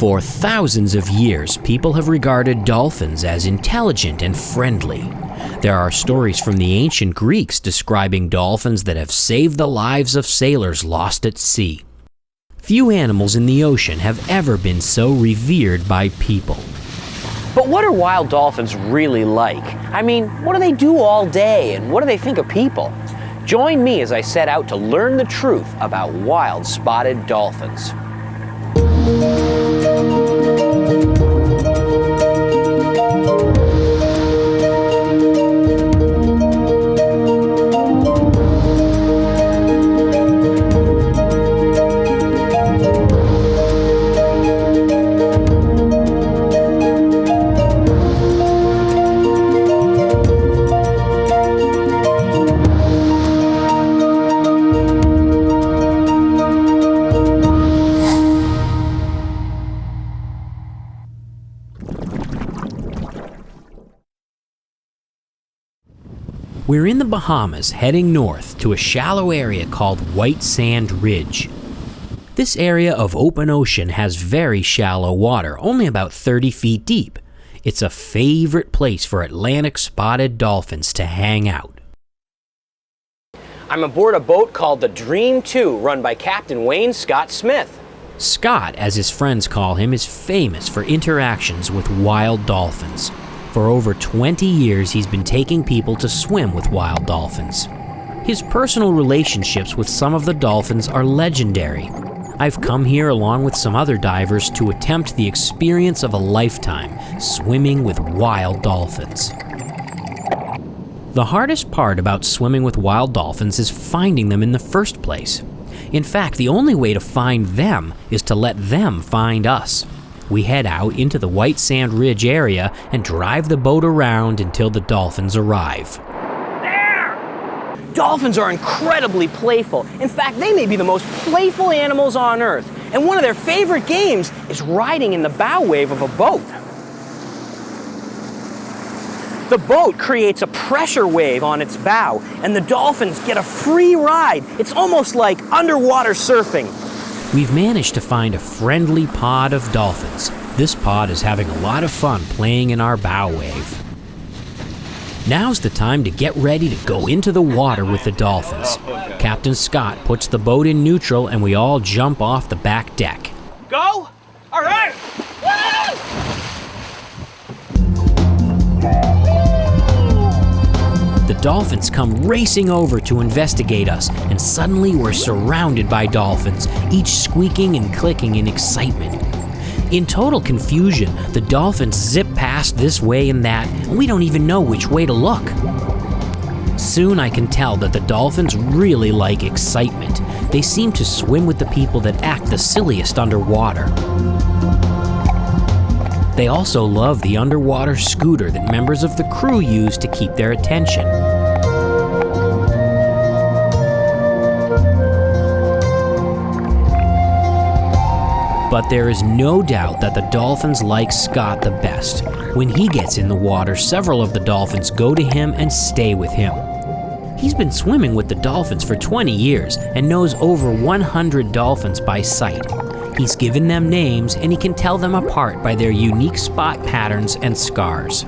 For thousands of years, people have regarded dolphins as intelligent and friendly. There are stories from the ancient Greeks describing dolphins that have saved the lives of sailors lost at sea. Few animals in the ocean have ever been so revered by people. But what are wild dolphins really like? I mean, what do they do all day, and what do they think of people? Join me as I set out to learn the truth about wild spotted dolphins. We're in the Bahamas, heading north to a shallow area called White Sand Ridge. This area of open ocean has very shallow water, only about 30 feet deep. It's a favorite place for Atlantic spotted dolphins to hang out. I'm aboard a boat called the Dream 2, run by Captain Wayne Scott Smith. Scott, as his friends call him, is famous for interactions with wild dolphins. For over 20 years, he's been taking people to swim with wild dolphins. His personal relationships with some of the dolphins are legendary. I've come here along with some other divers to attempt the experience of a lifetime, swimming with wild dolphins. The hardest part about swimming with wild dolphins is finding them in the first place. In fact, the only way to find them is to let them find us. We head out into the White Sand Ridge area and drive the boat around until the dolphins arrive. There! Dolphins are incredibly playful. In fact, they may be the most playful animals on Earth. And one of their favorite games is riding in the bow wave of a boat. The boat creates a pressure wave on its bow, and the dolphins get a free ride. It's almost like underwater surfing. We've managed to find a friendly pod of dolphins. This pod is having a lot of fun playing in our bow wave. Now's the time to get ready to go into the water with the dolphins. Captain Scott puts the boat in neutral and we all jump off the back deck. Go? All right! The dolphins come racing over to investigate us, and suddenly we're surrounded by dolphins, each squeaking and clicking in excitement. In total confusion, the dolphins zip past this way and that, and we don't even know which way to look. Soon I can tell that the dolphins really like excitement. They seem to swim with the people that act the silliest underwater. They also love the underwater scooter that members of the crew use to keep their attention. But there is no doubt that the dolphins like Scott the best. When he gets in the water, several of the dolphins go to him and stay with him. He's been swimming with the dolphins for 20 years and knows over 100 dolphins by sight. He's given them names, and he can tell them apart by their unique spot patterns and scars.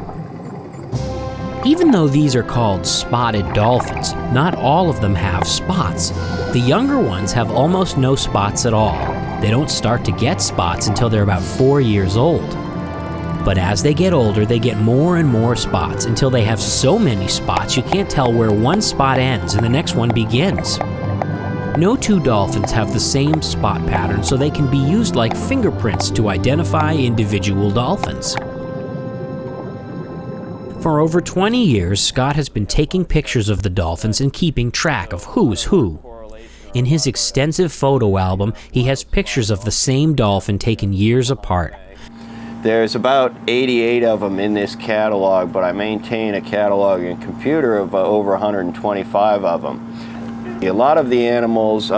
Even though these are called spotted dolphins, not all of them have spots. The younger ones have almost no spots at all. They don't start to get spots until they're about 4 years old. But as they get older, they get more and more spots until they have so many spots you can't tell where one spot ends and the next one begins. No two dolphins have the same spot pattern, so they can be used like fingerprints to identify individual dolphins. For over 20 years, Scott has been taking pictures of the dolphins and keeping track of who's who. In his extensive photo album, he has pictures of the same dolphin taken years apart. There's about 88 of them in this catalog, but I maintain a catalog and computer of over 125 of them. A lot of the animals,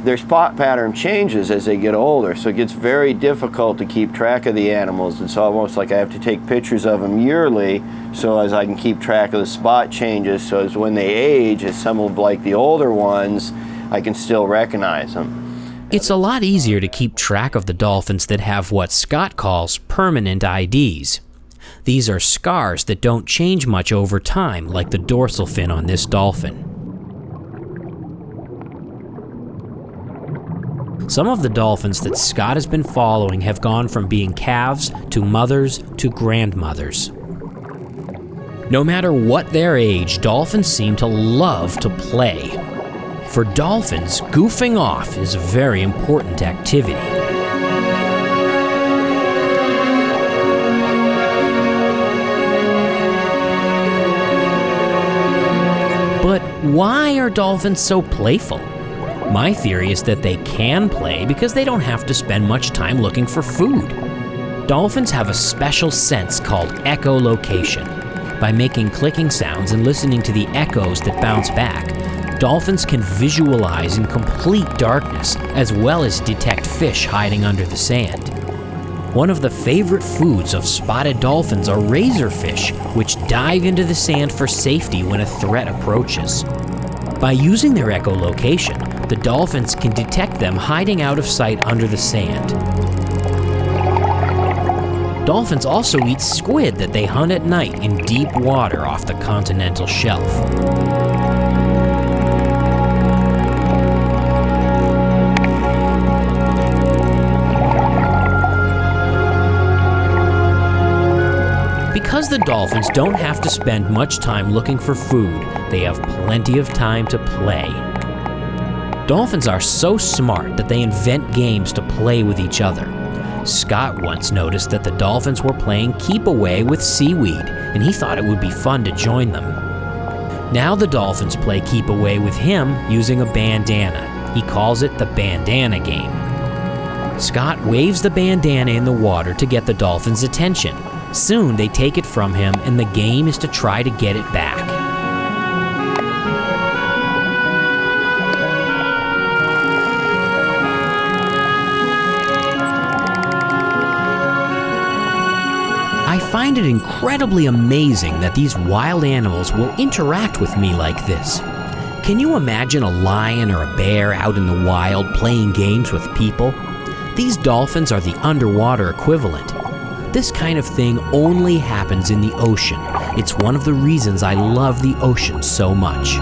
their spot pattern changes as they get older, so it gets very difficult to keep track of the animals. It's almost like I have to take pictures of them yearly so as I can keep track of the spot changes, so as when they age, as some of like the older ones, I can still recognize them. It's a lot easier to keep track of the dolphins that have what Scott calls permanent IDs. These are scars that don't change much over time, like the dorsal fin on this dolphin. Some of the dolphins that Scott has been following have gone from being calves to mothers to grandmothers. No matter what their age, dolphins seem to love to play. For dolphins, goofing off is a very important activity. But why are dolphins so playful? My theory is that they can play because they don't have to spend much time looking for food. Dolphins have a special sense called echolocation. By making clicking sounds and listening to the echoes that bounce back, dolphins can visualize in complete darkness as well as detect fish hiding under the sand. One of the favorite foods of spotted dolphins are razorfish, which dive into the sand for safety when a threat approaches. By using their echolocation, the dolphins can detect them hiding out of sight under the sand. Dolphins also eat squid that they hunt at night in deep water off the continental shelf. Because the dolphins don't have to spend much time looking for food, they have plenty of time to play. Dolphins are so smart that they invent games to play with each other. Scott once noticed that the dolphins were playing keep away with seaweed, and he thought it would be fun to join them. Now the dolphins play keep away with him using a bandana. He calls it the Bandana Game. Scott waves the bandana in the water to get the dolphins' attention. Soon they take it from him, and the game is to try to get it back. I find it incredibly amazing that these wild animals will interact with me like this. Can you imagine a lion or a bear out in the wild playing games with people? These dolphins are the underwater equivalent. This kind of thing only happens in the ocean. It's one of the reasons I love the ocean so much.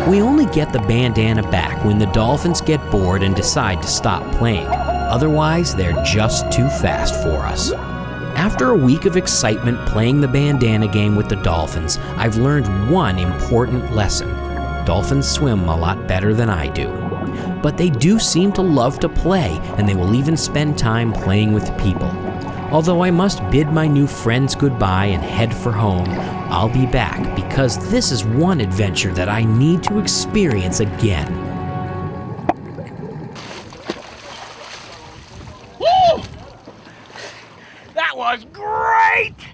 We only get the bandana back when the dolphins get bored and decide to stop playing. Otherwise, they're just too fast for us. After a week of excitement playing the bandana game with the dolphins, I've learned one important lesson. Dolphins swim a lot better than I do. But they do seem to love to play, and they will even spend time playing with people. Although I must bid my new friends goodbye and head for home, I'll be back because this is one adventure that I need to experience again. Woo! That was great!